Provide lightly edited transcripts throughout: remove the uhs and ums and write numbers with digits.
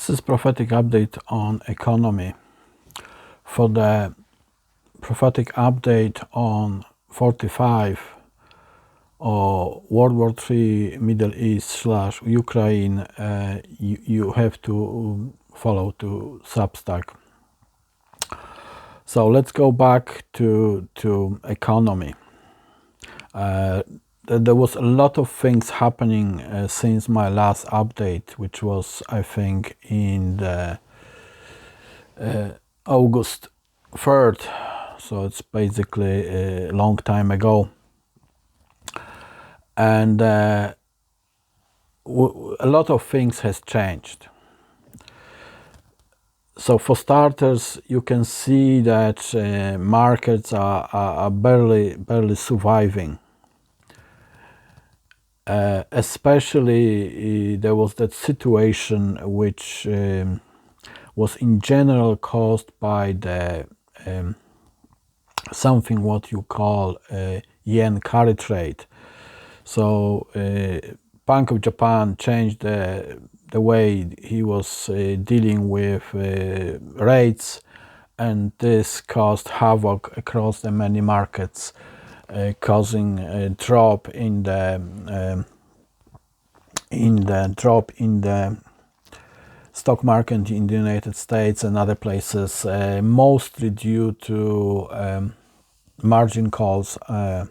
This is prophetic update on economy. For the prophetic update on 45 or World War III, Middle East / Ukraine, you have to follow to Substack. So let's go back to economy. There was a lot of things happening since my last update, which was, I think, in the August 3rd. So it's basically a long time ago. And a lot of things has changed. So for starters, you can see that markets are barely surviving. Especially there was that situation which was in general caused by the something what you call yen carry trade. So Bank of Japan changed the way he was dealing with rates, and this caused havoc across the many markets, causing a drop in the stock market in the United States and other places, mostly due to margin calls on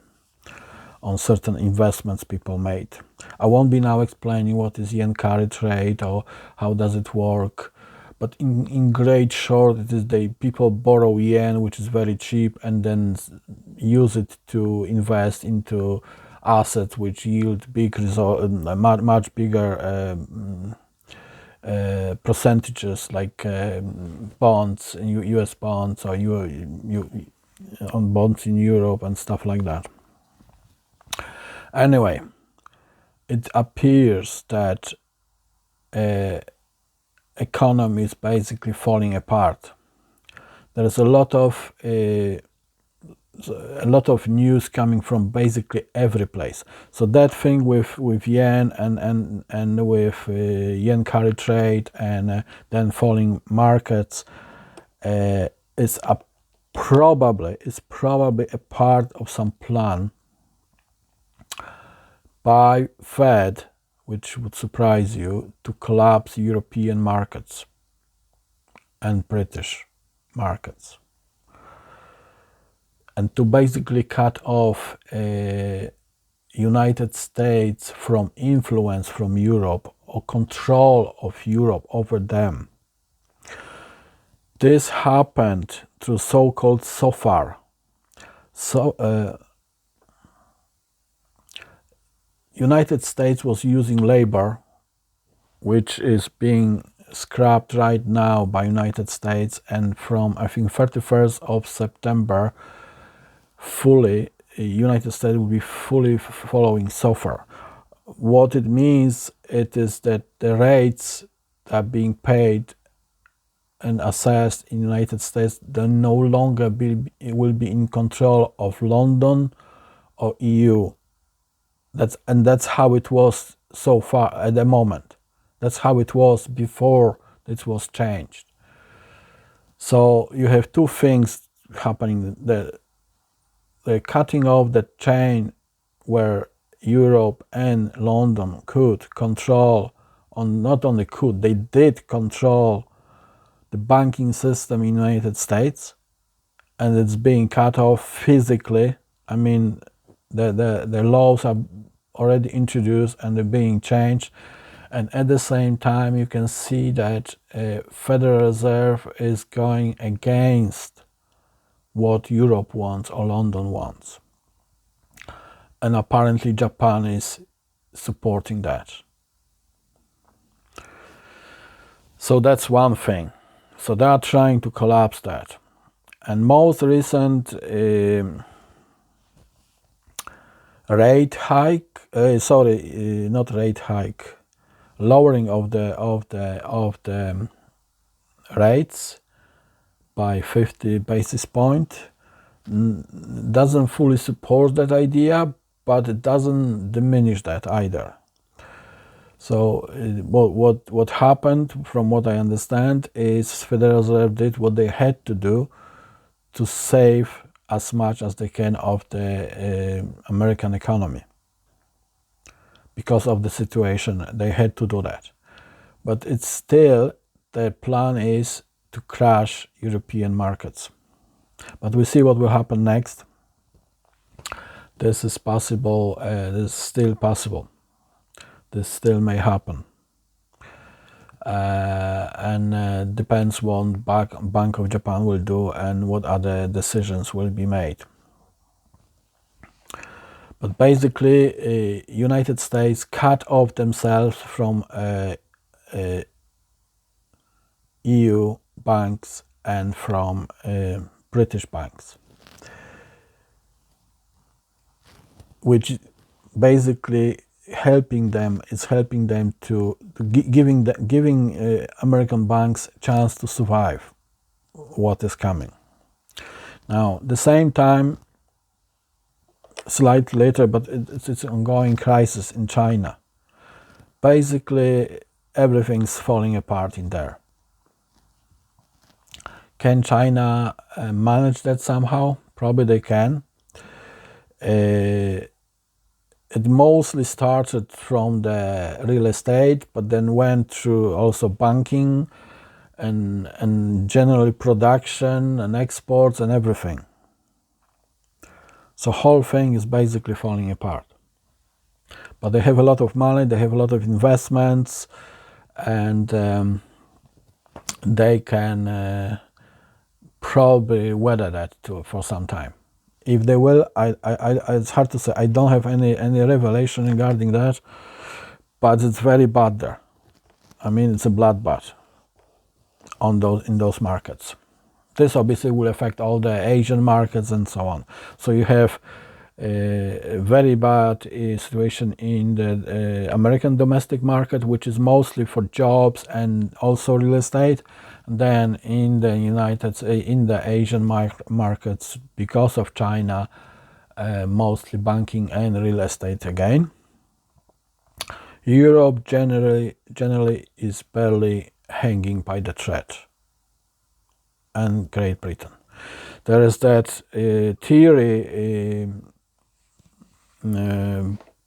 certain investments people made. I won't be now explaining what is yen carry trade or how does it work, but in great short, it is people borrow yen, which is very cheap, and then use it to invest into assets which yield big result, much bigger percentages, like bonds, U.S. bonds, or on bonds in Europe and stuff like that. Anyway, it appears that economy is basically falling apart. There is a lot of news coming from basically every place. So that thing with yen and with yen carry trade and then falling markets is probably a part of some plan by Fed, which would surprise you, to collapse European markets and British markets, and to basically cut off United States from influence from Europe or control of Europe over them. This happened through so-called SOFAR. United States was using labor, which is being scrapped right now by United States, and from I think 31st of September, United States will be fully following SOFAR. What it means, it is that the rates that are being paid and assessed in United States, they no longer will be in control of London or EU. That's how it was so far at the moment. That's how it was before it was changed. So you have two things happening. The cutting off the chain where Europe and London could control, not only could, they did control the banking system in the United States, and it's being cut off physically. I mean, the laws are already introduced and they're being changed, and at the same time you can see that Federal Reserve is going against what Europe wants or London wants, and apparently Japan is supporting that. So that's one thing. So they are trying to collapse that. And most recent rate hike, not rate hike, lowering of the rates by 50 basis points doesn't fully support that idea, but it doesn't diminish that either. So what happened, from what I understand, is Federal Reserve did what they had to do to save as much as they can of the American economy. Because of the situation, they had to do that. But it's still, the plan is to crash European markets. But we see what will happen next. This is possible. This is still possible. This still may happen. And depends what Bank of Japan will do and what other decisions will be made. But basically, United States cut off themselves from EU banks and from British banks, which basically helping them to giving American banks a chance to survive what is coming. Now, at the same time, slightly later, but it's an ongoing crisis in China. Basically, everything's falling apart in there. Can China manage that somehow? Probably they can. It mostly started from the real estate, but then went through also banking and generally production and exports and everything. So whole thing is basically falling apart. But they have a lot of money, they have a lot of investments, and they can probably weather that for some time. If they will, it's hard to say. I don't have any revelation regarding that, but it's very bad there. I mean, it's a bloodbath in those markets. This obviously will affect all the Asian markets and so on. So you have a very bad situation in the American domestic market, which is mostly for jobs and also real estate. And then in the Asian markets, because of China, mostly banking and real estate again. Europe generally is barely hanging by the thread, and Great Britain. There is that theory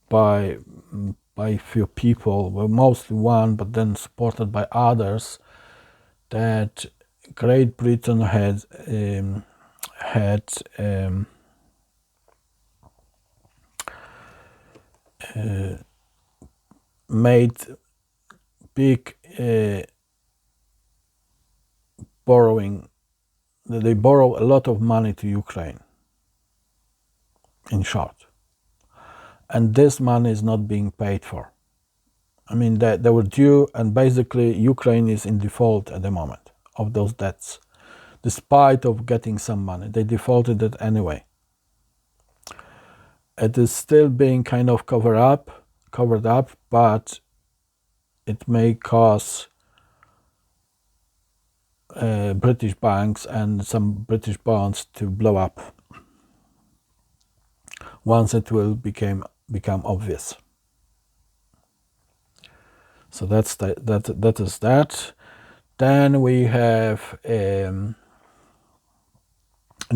by few people, well, mostly one, but then supported by others, that Great Britain had made big borrowing. They borrow a lot of money to Ukraine, in short. And this money is not being paid for. I mean, they were due, and basically Ukraine is in default at the moment of those debts. Despite of getting some money, they defaulted it anyway. It is still being kind of covered up, but it may cause British banks and some British bonds to blow up once it will become obvious. So that is that. Then we have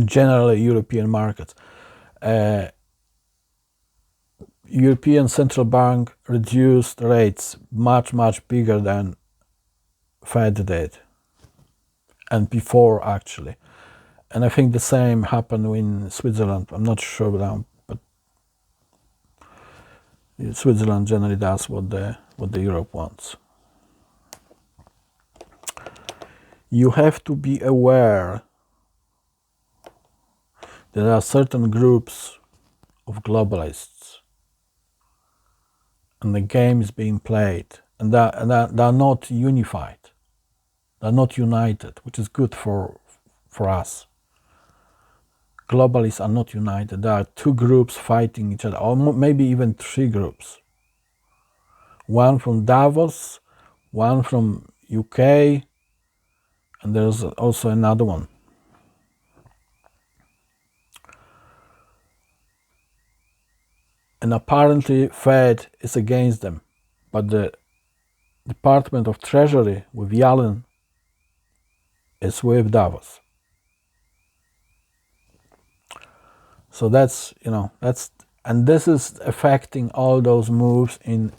generally European markets. European Central Bank reduced rates much bigger than Fed did, and before actually. And I think the same happened in Switzerland. I'm not sure now, but Switzerland generally does what the Europe wants. You have to be aware there are certain groups of globalists, and the game is being played, and they're not unified. They're not united, which is good for us. Globalists are not united. There are two groups fighting each other, or maybe even three groups. One from Davos, one from UK, and there's also another one. And apparently Fed is against them, but the Department of Treasury with Yellen is with Davos. So that's, and this is affecting all those moves in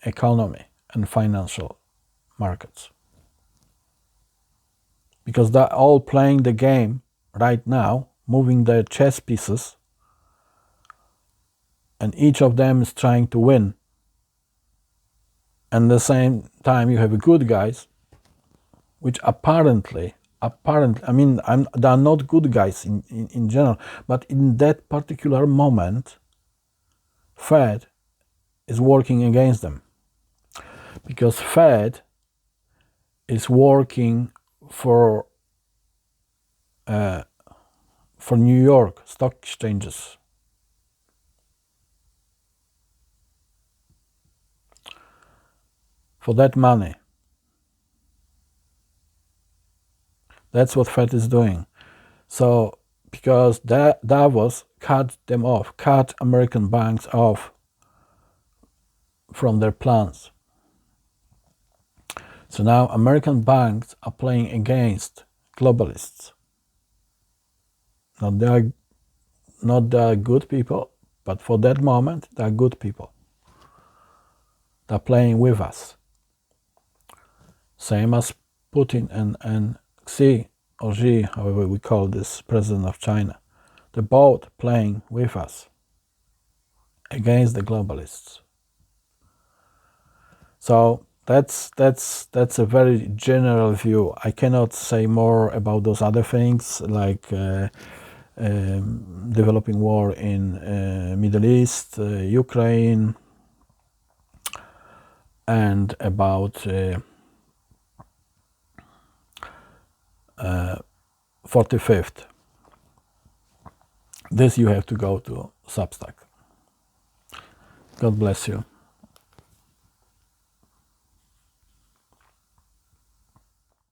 economy and financial markets. Because they're all playing the game right now, moving their chess pieces, and each of them is trying to win. And at the same time, you have good guys, which apparently, I mean, they are not good guys in general, but in that particular moment, Fed is working against them. Because Fed is working for New York stock exchanges. For that money. That's what Fed is doing. So, because Davos cut them off, cut American banks off from their plans. So now American banks are playing against globalists. Not they are good people, but for that moment, they are good people. They're playing with us. Same as Putin and Xi, or Xi, however we call this president of China. They're both playing with us against the globalists. So that's a very general view. I cannot say more about those other things like developing war in Middle East, Ukraine, and about 45th. This you have to go to Substack. God bless you.